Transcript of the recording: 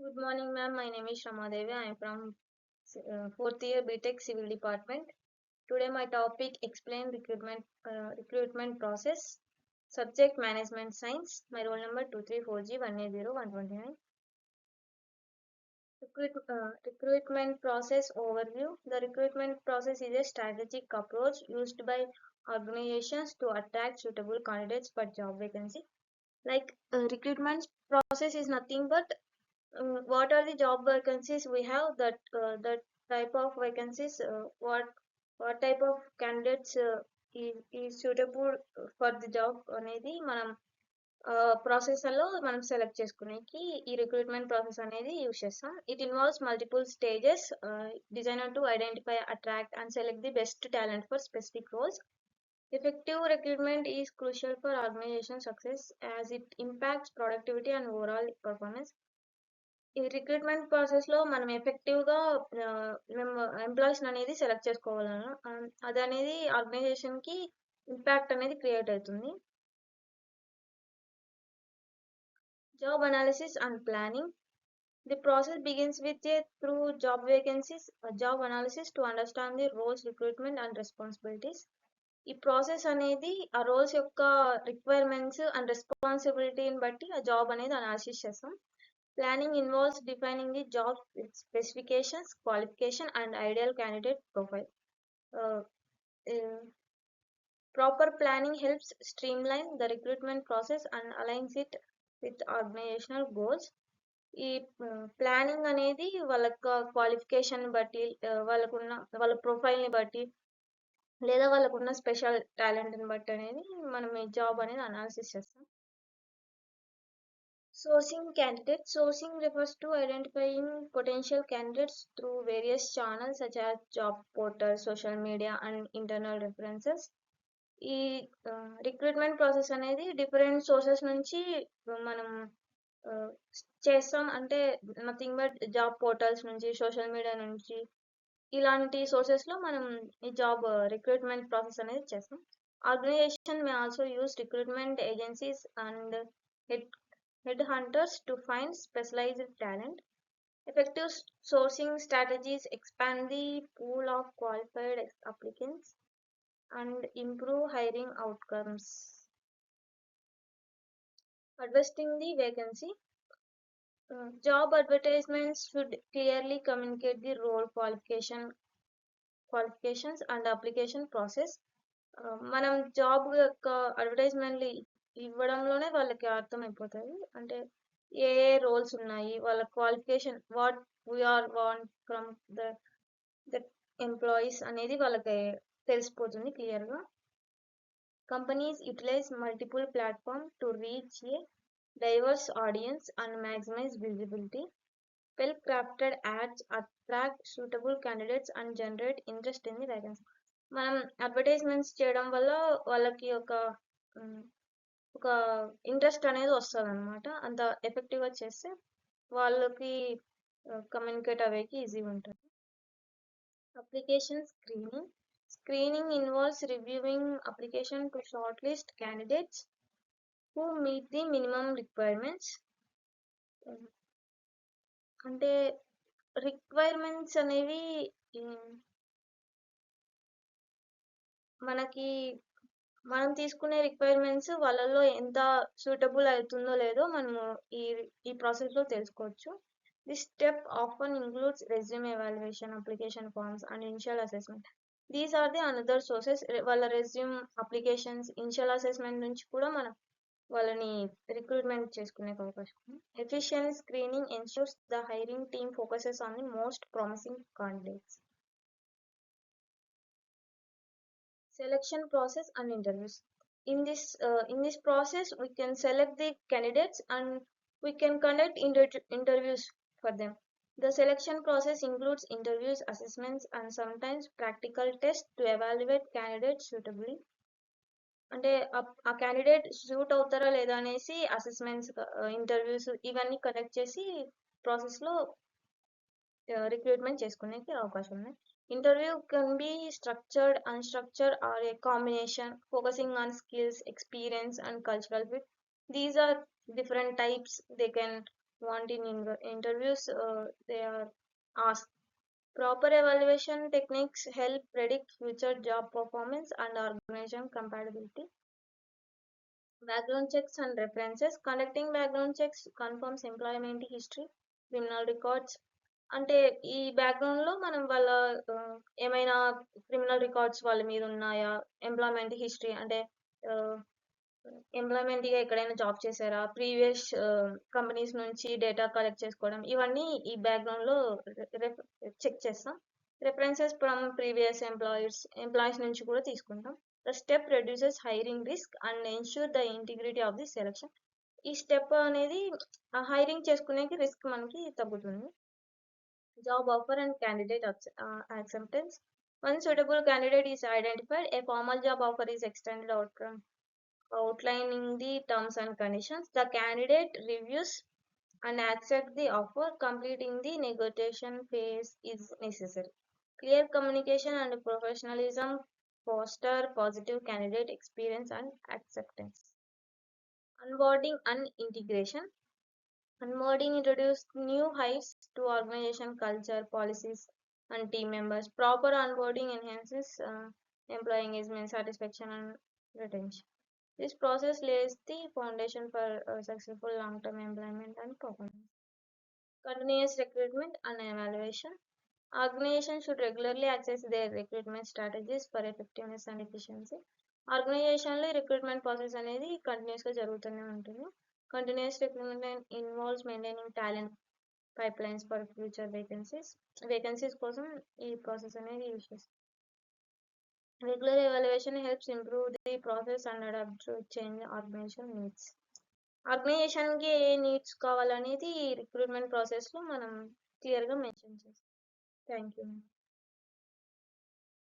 Good morning, ma'am. My name is Ramadevi. I am from fourth year BTech Civil Department. Today, my topic explain recruitment process. Subject Management Science. My roll number 234G180129. Recruitment process overview. The recruitment process is a strategic approach used by organizations to attract suitable candidates for job vacancy. Recruitment process is nothing but what are the job vacancies we have, that type of vacancies, what type of candidates is suitable for the job అనేది మనం process లో మనం select చేసుకునేకి ఈ recruitment process అనేది use చేస్తాం. It involves multiple stages designed to identify, attract and select the best talent for specific roles. Effective recruitment is crucial for organization success as it impacts productivity and overall performance. ఈ recruitment process లో మనం effective గా మేము employees అనేది select చేసుకోవాలను. అది అనేది organisation కి impact అనేది క్రియేట్ అవుతుంది. Job analysis and planning. The process begins with through job vacancies job analysis to understand the roles, recruitment and responsibilities. ఈ ప్రాసెస్ అనేది ఆ రోల్స్ యొక్క రిక్వైర్మెంట్స్ అండ్ రెస్పాన్సిబిలిటీని బట్టి ఆ జాబ్ అనేది అనాలిసిస్ చేస్తాం. Planning involves defining the job specifications, qualification, and ideal candidate profile. Uh, uh, Proper planning helps streamline the recruitment process and aligns it with organizational goals. ఈ planning అనేది వాళ్ళ qualification బట్టి, వాళ్ళ ప్రొఫైల్ని బట్టి, లేదా వాళ్ళకున్న స్పెషల్ టాలెంట్ని బట్టి అనేది మనం ఈ జాబ్ అనేది అనాలిసిస్ చేస్తాం. Sourcing candidates. Sourcing refers to identifying potential candidates through various channels such as job portals, social media, and internal references. ఈ రిక్రూట్మెంట్ ప్రాసెస్ అనేది డిఫరెంట్ సోర్సెస్ నుంచి మనం చేస్తాం. అంటే నథింగ్ బట్ జాబ్ పోర్టల్స్ నుంచి, సోషల్ మీడియా నుంచి, ఇలాంటి సోర్సెస్లో మనం ఈ జాబ్ రిక్రూట్మెంట్ ప్రాసెస్ అనేది చేస్తాం. Organisation may also use recruitment agencies and headhunters to find specialized talent. Effective sourcing strategies expand the pool of qualified applicants and improve hiring outcomes. Advertising the vacancy. Job advertisements should clearly communicate the role, qualifications and application process. మనం job యొక్క అడ్వర్టైజ్మెంట్లు ఇవ్వడంలోనే వాళ్ళకి అర్థమైపోతుంది. అంటే ఏ ఏ roles ఉన్నాయి, వాళ్ళ qualification, what we are want from the employees అనేది వాళ్ళకి తెలిసిపోతుంది క్లియర్గా. Companies utilise multiple platform to reach a diverse audience and maximise visibility. Well crafted ads attract suitable candidates and generate interest in the vacancy. మనం advertisements చేయడం వల్ల వాళ్ళకి ఒక interest అనేది వస్తుంది అనమాట. అంత ఎఫెక్టివ్గా చేస్తే వాళ్ళకి కమ్యూనికేట్ అయ్యేకి ఈజీగా ఉంటుంది. Application screening. Screening involves reviewing application to short list candidates who meet the minimum requirements. అంటే రిక్వైర్మెంట్స్ అనేవి మనం తీసుకునే రిక్వైర్మెంట్స్ వాళ్ళలో ఎంత సూటబుల్ అవుతుందో లేదో మనము ఈ ప్రాసెస్లో తెలుసుకోవచ్చు. This step often includes resume evaluation, application forms and initial assessment. These are the another sources. వాళ్ళ రెజ్యూమ్, అప్లికేషన్స్, ఇనిషియల్ అసెస్మెంట్ నుంచి కూడా మనం వాళ్ళని రిక్రూట్మెంట్ చేసుకునే అవకాశం ఉంది. Efficient screening ensures the hiring team focuses on the most promising candidates. Selection process and interviews. In this process we can select the candidates and we can conduct interviews for them. The selection process includes interviews, assessments and sometimes practical tests to evaluate candidates suitably. అంటే ఆ candidate suit అవుతారా లేదా అనేసి assessments, interviews ఇవన్నీ conduct చేసి ప్రాసెస్లో recruitment చేసుకునేకి అవకాశం ఉంది. Interview can be structured, unstructured, or a combination, focusing on skills, experience, and cultural fit. These are different types. They can want in interviews, they are asked. Proper evaluation techniques help predict future job performance and organization compatibility. Background checks and references. Conducting background checks confirms employment history, criminal records. అంటే ఈ background లో మనం వాళ్ళ ఏమైనా criminal records వాళ్ళ మీద ఉన్నాయా, employment history అంటే ఎంప్లాయ్మెంట్ గా ఎక్కడైనా జాబ్ చేశారా, ప్రీవియస్ కంపెనీస్ నుంచి డేటా కలెక్ట్ చేసుకోవడం, ఇవన్నీ ఈ బ్యాక్గ్రౌండ్ లో చెక్ చేస్తాం. రెఫరెన్సెస్ ఫ్రమ్ ప్రీవియస్ ఎంప్లాయీస్ నుంచి కూడా తీసుకుంటాం. The step reduces hiring risk and ensure the integrity of the selection. ఈ స్టెప్ అనేది హైరింగ్ చేసుకునేకి రిస్క్ మనకి తగ్గుతుంది. Job offer and candidate acceptance. One suitable candidate is identified. A formal job offer is extended outlining the terms and conditions. The candidate reviews and accepts the offer. Completing the negotiation phase is necessary. Clear communication and professionalism foster positive candidate experience and acceptance. Onboarding and integration. Onboarding introduced new hires to organization culture, policies, and team members. Proper onboarding enhances employee engagement, satisfaction, and retention. This process lays the foundation for successful long-term employment and performance. Continuous recruitment and evaluation. Organizations should regularly assess their recruitment strategies for effectiveness and efficiency. ఆర్గనైజేషన్లో recruitment process అనేది కంటిన్యూస్గా జరుగుతూనే ఉంటుంది. Continuous recruitment involves maintaining talent pipelines for future vacancies కోసం ఈ process అనేది use చేస్తాం. Regular evaluation helps improve the process and adapt to change organisation needs. ఆర్గనైజేషన్కి ఏ నీడ్స్ కావాలనేది రిక్రూట్మెంట్ ప్రాసెస్లో మనం క్లియర్గా మెన్షన్ చేస్తాం. Thank you.